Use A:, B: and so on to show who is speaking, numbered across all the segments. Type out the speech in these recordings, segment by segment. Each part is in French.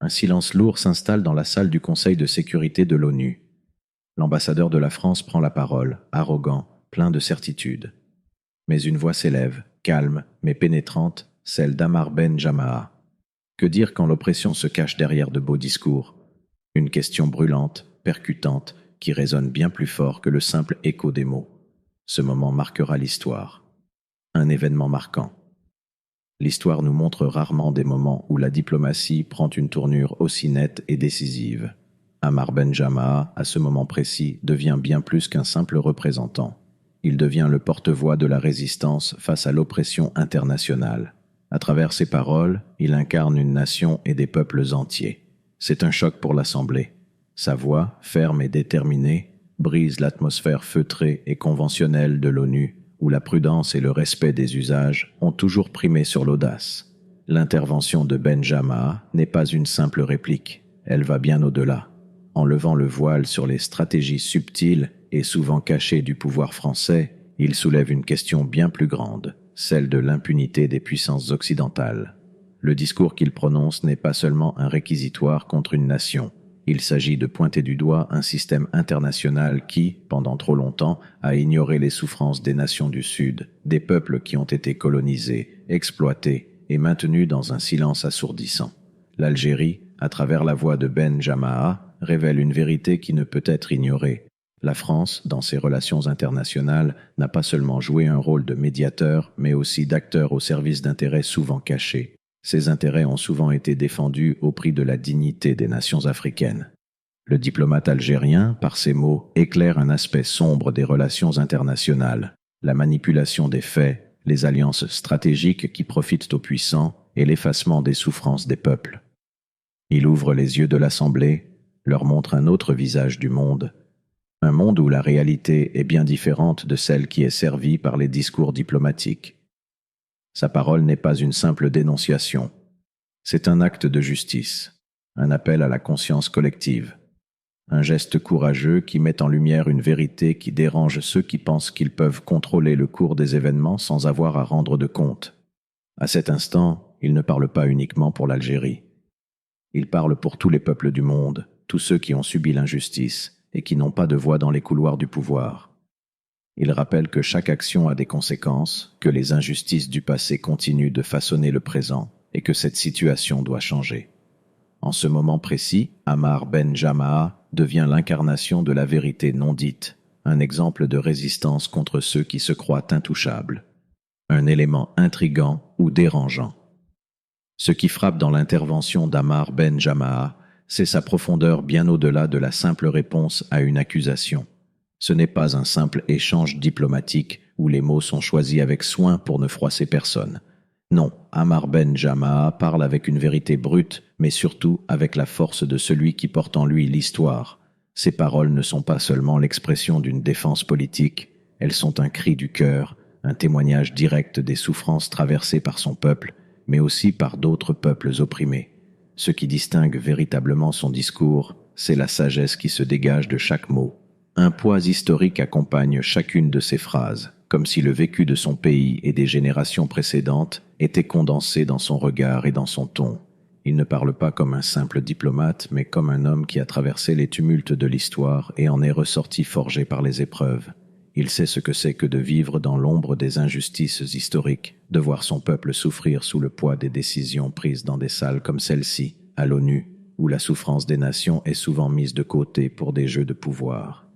A: Un silence lourd s'installe dans la salle du Conseil de sécurité de l'ONU. L'ambassadeur de la France prend la parole, arrogant, plein de certitude. Mais une voix s'élève, calme mais pénétrante, celle d'Amar Ben Jamaa. Que dire quand l'oppression se cache derrière de beaux discours? Une question brûlante, percutante, qui résonne bien plus fort que le simple écho des mots. Ce moment marquera l'histoire. Un événement marquant. L'histoire nous montre rarement des moments où la diplomatie prend une tournure aussi nette et décisive. Ammar Ben Jamaa, à ce moment précis, devient bien plus qu'un simple représentant. Il devient le porte-voix de la résistance face à l'oppression internationale. À travers ses paroles, il incarne une nation et des peuples entiers. C'est un choc pour l'Assemblée. Sa voix, ferme et déterminée, brise l'atmosphère feutrée et conventionnelle de l'ONU, où la prudence et le respect des usages ont toujours primé sur l'audace. L'intervention de Ben Jamaa n'est pas une simple réplique, elle va bien au-delà. En levant le voile sur les stratégies subtiles et souvent cachées du pouvoir français, il soulève une question bien plus grande, celle de l'impunité des puissances occidentales. Le discours qu'il prononce n'est pas seulement un réquisitoire contre une nation. Il s'agit de pointer du doigt un système international qui, pendant trop longtemps, a ignoré les souffrances des nations du Sud, des peuples qui ont été colonisés, exploités et maintenus dans un silence assourdissant. L'Algérie, à travers la voix de Ben Jamaa, révèle une vérité qui ne peut être ignorée. La France, dans ses relations internationales, n'a pas seulement joué un rôle de médiateur, mais aussi d'acteur au service d'intérêts souvent cachés. Ces intérêts ont souvent été défendus au prix de la dignité des nations africaines. Le diplomate algérien, par ses mots, éclaire un aspect sombre des relations internationales, la manipulation des faits, les alliances stratégiques qui profitent aux puissants et l'effacement des souffrances des peuples. Il ouvre les yeux de l'Assemblée, leur montre un autre visage du monde, un monde où la réalité est bien différente de celle qui est servie par les discours diplomatiques. Sa parole n'est pas une simple dénonciation. C'est un acte de justice, un appel à la conscience collective, un geste courageux qui met en lumière une vérité qui dérange ceux qui pensent qu'ils peuvent contrôler le cours des événements sans avoir à rendre de compte. À cet instant, il ne parle pas uniquement pour l'Algérie. Il parle pour tous les peuples du monde, tous ceux qui ont subi l'injustice et qui n'ont pas de voix dans les couloirs du pouvoir. Il rappelle que chaque action a des conséquences, que les injustices du passé continuent de façonner le présent et que cette situation doit changer. En ce moment précis, Ammar Ben Jamaa devient l'incarnation de la vérité non dite, un exemple de résistance contre ceux qui se croient intouchables, un élément intrigant ou dérangeant. Ce qui frappe dans l'intervention d'Ammar Ben Jamaa, c'est sa profondeur bien au-delà de la simple réponse à une accusation. Ce n'est pas un simple échange diplomatique où les mots sont choisis avec soin pour ne froisser personne. Non, Ammar Ben Jamaa parle avec une vérité brute, mais surtout avec la force de celui qui porte en lui l'histoire. Ses paroles ne sont pas seulement l'expression d'une défense politique, elles sont un cri du cœur, un témoignage direct des souffrances traversées par son peuple, mais aussi par d'autres peuples opprimés. Ce qui distingue véritablement son discours, c'est la sagesse qui se dégage de chaque mot. Un poids historique accompagne chacune de ses phrases, comme si le vécu de son pays et des générations précédentes était condensé dans son regard et dans son ton. Il ne parle pas comme un simple diplomate, mais comme un homme qui a traversé les tumultes de l'histoire et en est ressorti forgé par les épreuves. Il sait ce que c'est que de vivre dans l'ombre des injustices historiques, de voir son peuple souffrir sous le poids des décisions prises dans des salles comme celle-ci, à l'ONU, où la souffrance des nations est souvent mise de côté pour des jeux de pouvoir.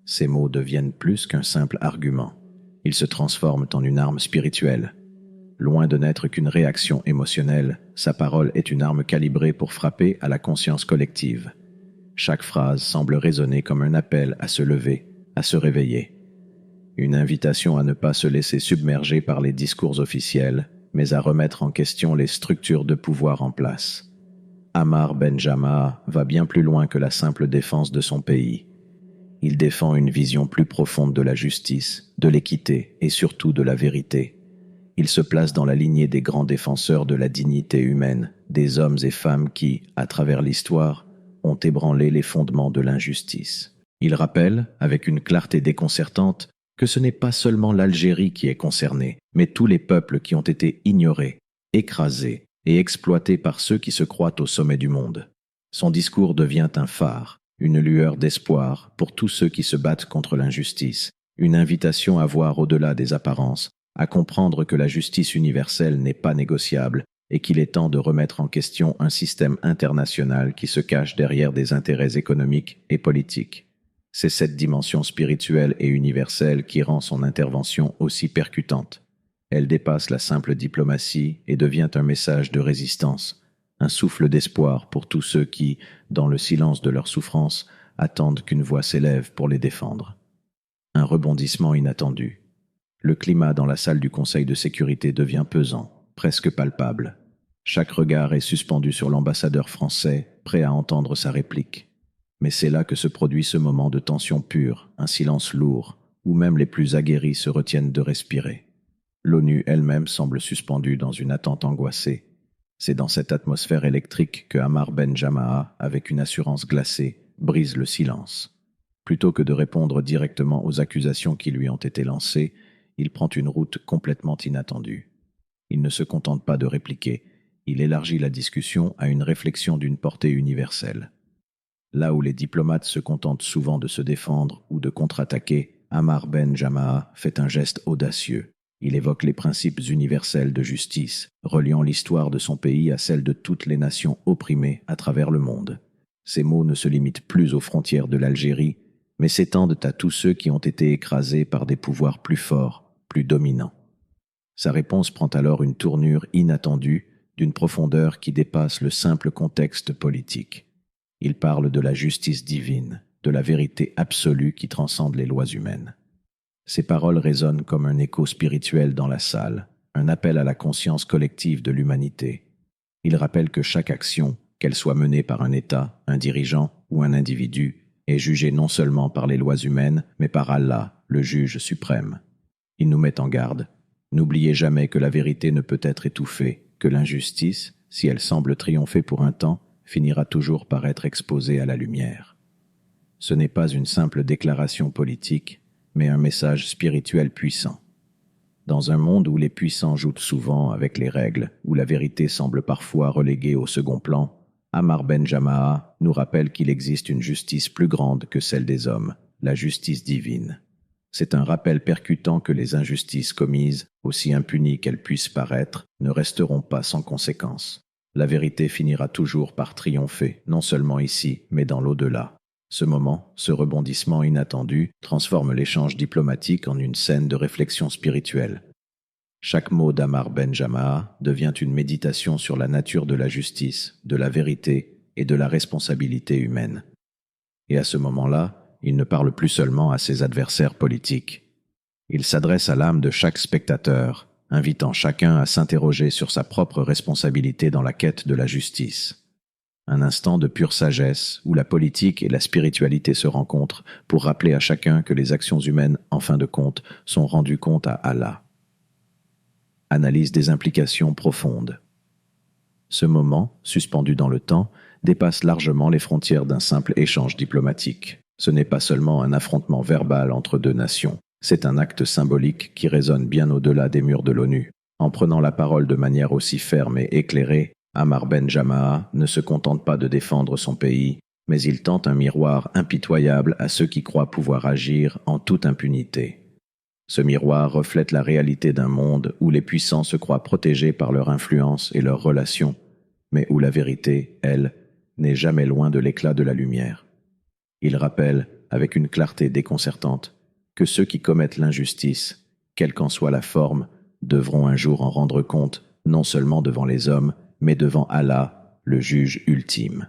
A: Ces mots deviennent plus qu'un simple argument. Ils se transforment en une arme spirituelle. Loin de n'être qu'une réaction émotionnelle, sa parole est une arme calibrée pour frapper à la conscience collective. Chaque phrase semble résonner comme un appel à se lever, à se réveiller. Une invitation à ne pas se laisser submerger par les discours officiels, mais à remettre en question les structures de pouvoir en place. Ammar Ben Jamaa va bien plus loin que la simple défense de son pays. Il défend une vision plus profonde de la justice, de l'équité et surtout de la vérité. Il se place dans la lignée des grands défenseurs de la dignité humaine, des hommes et femmes qui, à travers l'histoire, ont ébranlé les fondements de l'injustice. Il rappelle, avec une clarté déconcertante, que ce n'est pas seulement l'Algérie qui est concernée, mais tous les peuples qui ont été ignorés, écrasés, et exploité par ceux qui se croient au sommet du monde. Son discours devient un phare, une lueur d'espoir pour tous ceux qui se battent contre l'injustice, une invitation à voir au-delà des apparences, à comprendre que la justice universelle n'est pas négociable et qu'il est temps de remettre en question un système international qui se cache derrière des intérêts économiques et politiques. C'est cette dimension spirituelle et universelle qui rend son intervention aussi percutante. Elle dépasse la simple diplomatie et devient un message de résistance, un souffle d'espoir pour tous ceux qui, dans le silence de leur souffrance, attendent qu'une voix s'élève pour les défendre. Un rebondissement inattendu. Le climat dans la salle du Conseil de sécurité devient pesant, presque palpable. Chaque regard est suspendu sur l'ambassadeur français, prêt à entendre sa réplique. Mais c'est là que se produit ce moment de tension pure, un silence lourd, où même les plus aguerris se retiennent de respirer. L'ONU elle-même semble suspendue dans une attente angoissée. C'est dans cette atmosphère électrique que Ammar Ben Jamaa, avec une assurance glacée, brise le silence. Plutôt que de répondre directement aux accusations qui lui ont été lancées, il prend une route complètement inattendue. Il ne se contente pas de répliquer, il élargit la discussion à une réflexion d'une portée universelle. Là où les diplomates se contentent souvent de se défendre ou de contre-attaquer, Ammar Ben Jamaa fait un geste audacieux. Il évoque les principes universels de justice, reliant l'histoire de son pays à celle de toutes les nations opprimées à travers le monde. Ces mots ne se limitent plus aux frontières de l'Algérie, mais s'étendent à tous ceux qui ont été écrasés par des pouvoirs plus forts, plus dominants. Sa réponse prend alors une tournure inattendue, d'une profondeur qui dépasse le simple contexte politique. Il parle de la justice divine, de la vérité absolue qui transcende les lois humaines. Ses paroles résonnent comme un écho spirituel dans la salle, un appel à la conscience collective de l'humanité. Il rappelle que chaque action, qu'elle soit menée par un État, un dirigeant ou un individu, est jugée non seulement par les lois humaines, mais par Allah, le juge suprême. Il nous met en garde. N'oubliez jamais que la vérité ne peut être étouffée, que l'injustice, si elle semble triompher pour un temps, finira toujours par être exposée à la lumière. Ce n'est pas une simple déclaration politique, mais un message spirituel puissant. Dans un monde où les puissants jouent souvent avec les règles, où la vérité semble parfois reléguée au second plan, Ammar Ben Jamaa nous rappelle qu'il existe une justice plus grande que celle des hommes, la justice divine. C'est un rappel percutant que les injustices commises, aussi impunies qu'elles puissent paraître, ne resteront pas sans conséquence. La vérité finira toujours par triompher, non seulement ici, mais dans l'au-delà. Ce moment, ce rebondissement inattendu, transforme l'échange diplomatique en une scène de réflexion spirituelle. Chaque mot d'Ammar Ben Jamaa devient une méditation sur la nature de la justice, de la vérité et de la responsabilité humaine. Et à ce moment-là, il ne parle plus seulement à ses adversaires politiques. Il s'adresse à l'âme de chaque spectateur, invitant chacun à s'interroger sur sa propre responsabilité dans la quête de la justice. Un instant de pure sagesse où la politique et la spiritualité se rencontrent pour rappeler à chacun que les actions humaines, en fin de compte, sont rendues compte à Allah. Analyse des implications profondes. Ce moment, suspendu dans le temps, dépasse largement les frontières d'un simple échange diplomatique. Ce n'est pas seulement un affrontement verbal entre deux nations, c'est un acte symbolique qui résonne bien au-delà des murs de l'ONU. En prenant la parole de manière aussi ferme et éclairée, Ammar Ben Jamaa ne se contente pas de défendre son pays, mais il tente un miroir impitoyable à ceux qui croient pouvoir agir en toute impunité. Ce miroir reflète la réalité d'un monde où les puissants se croient protégés par leur influence et leurs relations, mais où la vérité, elle, n'est jamais loin de l'éclat de la lumière. Il rappelle, avec une clarté déconcertante, que ceux qui commettent l'injustice, quelle qu'en soit la forme, devront un jour en rendre compte, non seulement devant les hommes, mais devant Allah, le juge ultime.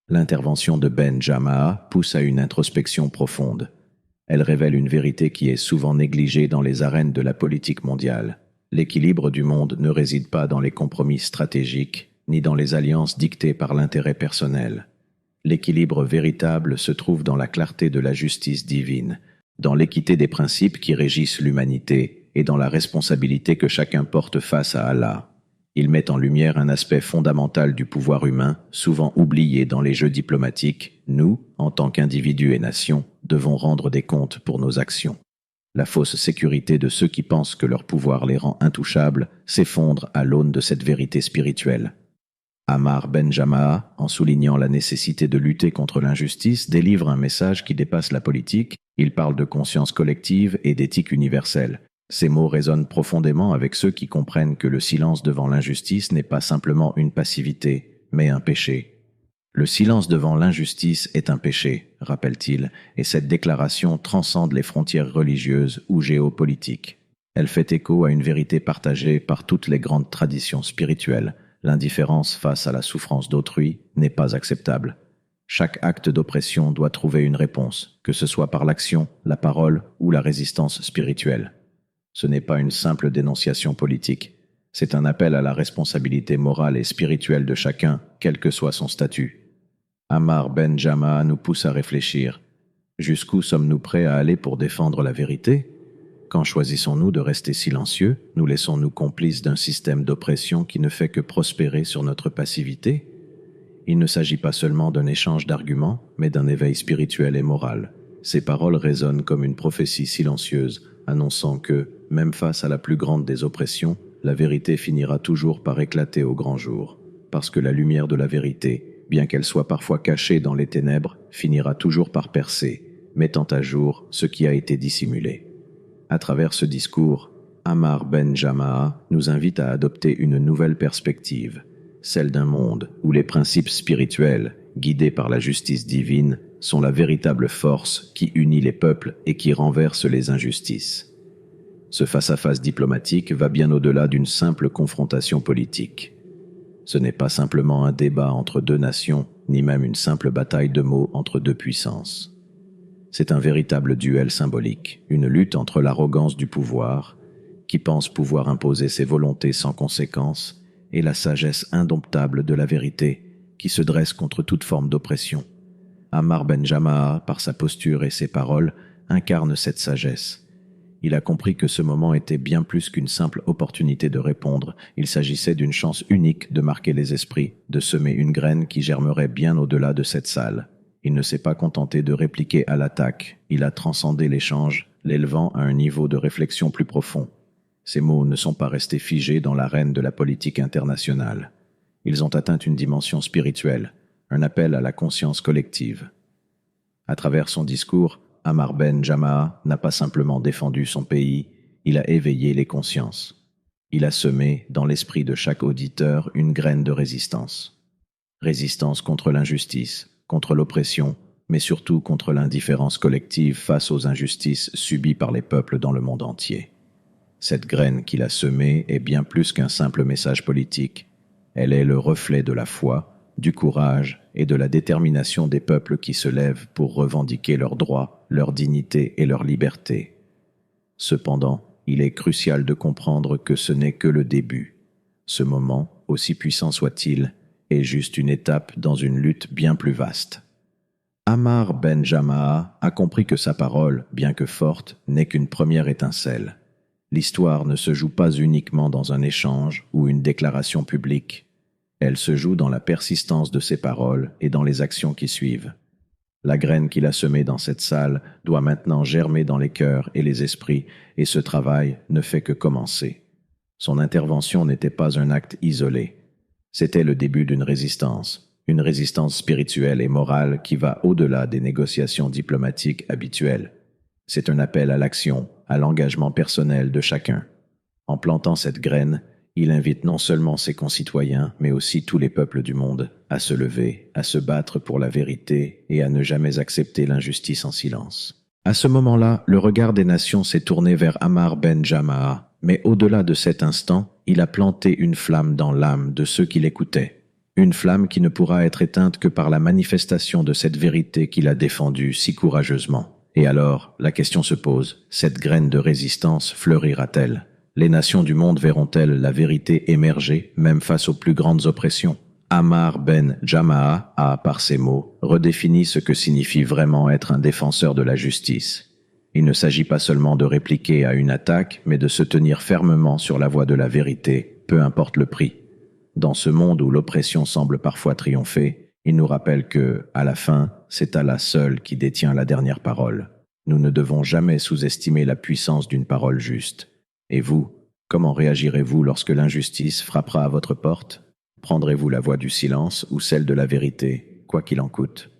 A: L'intervention de Ben Jamaa pousse à une introspection profonde. Elle révèle une vérité qui est souvent négligée dans les arènes de la politique mondiale. L'équilibre du monde ne réside pas dans les compromis stratégiques, ni dans les alliances dictées par l'intérêt personnel. L'équilibre véritable se trouve dans la clarté de la justice divine, dans l'équité des principes qui régissent l'humanité et dans la responsabilité que chacun porte face à Allah. Il met en lumière un aspect fondamental du pouvoir humain, souvent oublié dans les jeux diplomatiques. Nous, en tant qu'individus et nations, devons rendre des comptes pour nos actions. La fausse sécurité de ceux qui pensent que leur pouvoir les rend intouchables s'effondre à l'aune de cette vérité spirituelle. Ammar ben Jama'a, en soulignant la nécessité de lutter contre l'injustice, délivre un message qui dépasse la politique. Il parle de conscience collective et d'éthique universelle. Ces mots résonnent profondément avec ceux qui comprennent que le silence devant l'injustice n'est pas simplement une passivité, mais un péché. Le silence devant l'injustice est un péché, rappelle-t-il, et cette déclaration transcende les frontières religieuses ou géopolitiques. Elle fait écho à une vérité partagée par toutes les grandes traditions spirituelles. L'indifférence face à la souffrance d'autrui n'est pas acceptable. Chaque acte d'oppression doit trouver une réponse, que ce soit par l'action, la parole ou la résistance spirituelle. Ce n'est pas une simple dénonciation politique, c'est un appel à la responsabilité morale et spirituelle de chacun, quel que soit son statut. Ammar ben Jama'a nous pousse à réfléchir. Jusqu'où sommes-nous prêts à aller pour défendre la vérité ? Quand choisissons-nous de rester silencieux, nous laissons-nous complices d'un système d'oppression qui ne fait que prospérer sur notre passivité ? Il ne s'agit pas seulement d'un échange d'arguments, mais d'un éveil spirituel et moral. Ces paroles résonnent comme une prophétie silencieuse, annonçant que, même face à la plus grande des oppressions, la vérité finira toujours par éclater au grand jour. Parce que la lumière de la vérité, bien qu'elle soit parfois cachée dans les ténèbres, finira toujours par percer, mettant à jour ce qui a été dissimulé. À travers ce discours, Ammar ben Jama'a nous invite à adopter une nouvelle perspective, celle d'un monde où les principes spirituels, guidés par la justice divine, sont la véritable force qui unit les peuples et qui renverse les injustices. Ce face-à-face diplomatique va bien au-delà d'une simple confrontation politique. Ce n'est pas simplement un débat entre deux nations, ni même une simple bataille de mots entre deux puissances. C'est un véritable duel symbolique, une lutte entre l'arrogance du pouvoir, qui pense pouvoir imposer ses volontés sans conséquence, et la sagesse indomptable de la vérité, qui se dresse contre toute forme d'oppression. Ammar ben Jama'a, par sa posture et ses paroles, incarne cette sagesse. Il a compris que ce moment était bien plus qu'une simple opportunité de répondre. Il s'agissait d'une chance unique de marquer les esprits, de semer une graine qui germerait bien au-delà de cette salle. Il ne s'est pas contenté de répliquer à l'attaque, il a transcendé l'échange, l'élevant à un niveau de réflexion plus profond. Ces mots ne sont pas restés figés dans l'arène de la politique internationale. Ils ont atteint une dimension spirituelle, un appel à la conscience collective. À travers son discours, Ammar ben Jama'a n'a pas simplement défendu son pays, il a éveillé les consciences. Il a semé, dans l'esprit de chaque auditeur, une graine de résistance. Résistance contre l'injustice, contre l'oppression, mais surtout contre l'indifférence collective face aux injustices subies par les peuples dans le monde entier. Cette graine qu'il a semée est bien plus qu'un simple message politique. Elle est le reflet de la foi, du courage et de la détermination des peuples qui se lèvent pour revendiquer leurs droits, leur dignité et leur liberté. Cependant, il est crucial de comprendre que ce n'est que le début. Ce moment, aussi puissant soit-il, est juste une étape dans une lutte bien plus vaste. Ammar ben Jama'a a compris que sa parole, bien que forte, n'est qu'une première étincelle. L'histoire ne se joue pas uniquement dans un échange ou une déclaration publique. Elle se joue dans la persistance de ses paroles et dans les actions qui suivent. La graine qu'il a semée dans cette salle doit maintenant germer dans les cœurs et les esprits, et ce travail ne fait que commencer. Son intervention n'était pas un acte isolé. C'était le début d'une résistance, une résistance spirituelle et morale qui va au-delà des négociations diplomatiques habituelles. C'est un appel à l'action, à l'engagement personnel de chacun. En plantant cette graine, il invite non seulement ses concitoyens, mais aussi tous les peuples du monde à se lever, à se battre pour la vérité et à ne jamais accepter l'injustice en silence. À ce moment-là, le regard des nations s'est tourné vers Ammar ben Jama'a, mais au-delà de cet instant, il a planté une flamme dans l'âme de ceux qui l'écoutaient. Une flamme qui ne pourra être éteinte que par la manifestation de cette vérité qu'il a défendue si courageusement. Et alors, la question se pose, cette graine de résistance fleurira-t-elle ? Les nations du monde verront-elles la vérité émerger, même face aux plus grandes oppressions ? Ammar ben Jama'a a, par ces mots, redéfini ce que signifie vraiment être un défenseur de la justice. Il ne s'agit pas seulement de répliquer à une attaque, mais de se tenir fermement sur la voie de la vérité, peu importe le prix. Dans ce monde où l'oppression semble parfois triompher, il nous rappelle que, à la fin, c'est Allah seul qui détient la dernière parole. Nous ne devons jamais sous-estimer la puissance d'une parole juste. Et vous, comment réagirez-vous lorsque l'injustice frappera à votre porte? Prendrez-vous la voie du silence ou celle de la vérité, quoi qu'il en coûte?